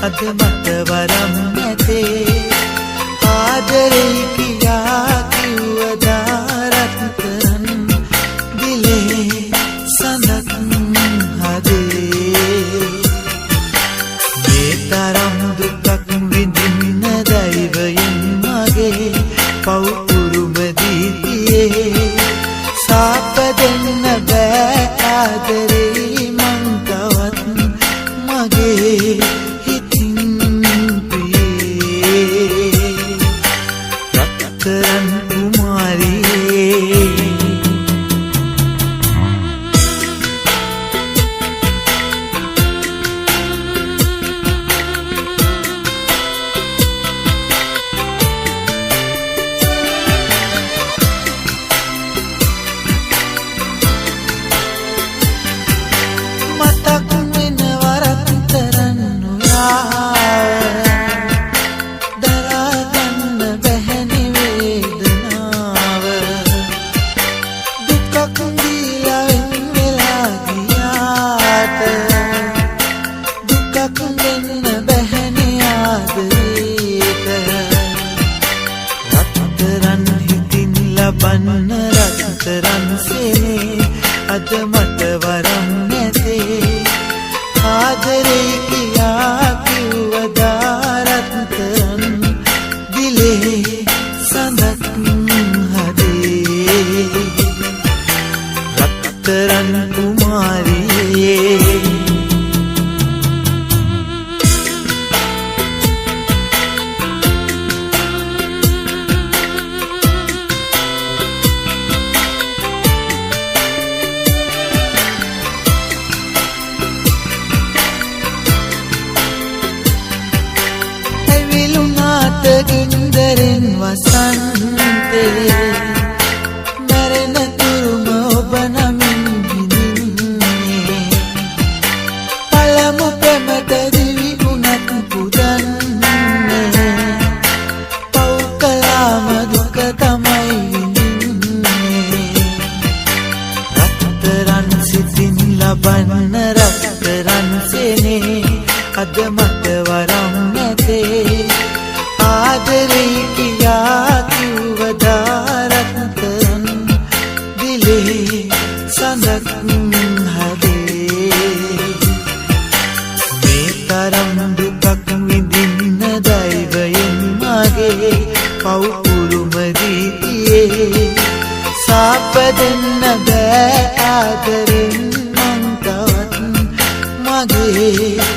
අද මට වරම් නැතේ ආදරේ කියා කිව්වදාරත්තරන් දිලේ සඳක් හදේ මේ තරම් දුකක් විඳින්න දෛවයෙන් මගේ පව් උරුම දීතියේ සාප දෙන්න බෑ ආදරේ මං තවත් මගේ හිතින් ප්‍රියේ රත්තරන් කුමාරියේ බන්න රත්තරන් සේනේ අද මට වරම් නැතේ ආදරේ කියා කිව්වදාරත්තරන් දිලේ සඳක් හදේ රත්තරන් කුමාරියේ ගින්දරෙන් වසන්තේ මැරෙන තුරුම ඔබ නමින් හිඳින්නේ පළමු ප්‍රමත දිවි උනත් පුදන්නේ පව් කළාම දුක තමයි විඳින්නේ රත්තරන් සිතින් ලබන්න රත්තරන් සේනේ අද මට වරම් නැතේ ආදරේ කියා කිව්වදාරත්තරන් දිලේ සඳක් හදේ මේ තරම් දුකක් විඳින්න දෛවයෙන් මගේ පව් උරුම දීතියේ සාප දෙන්න බෑ ආදරෙන් මං තවත් මගේ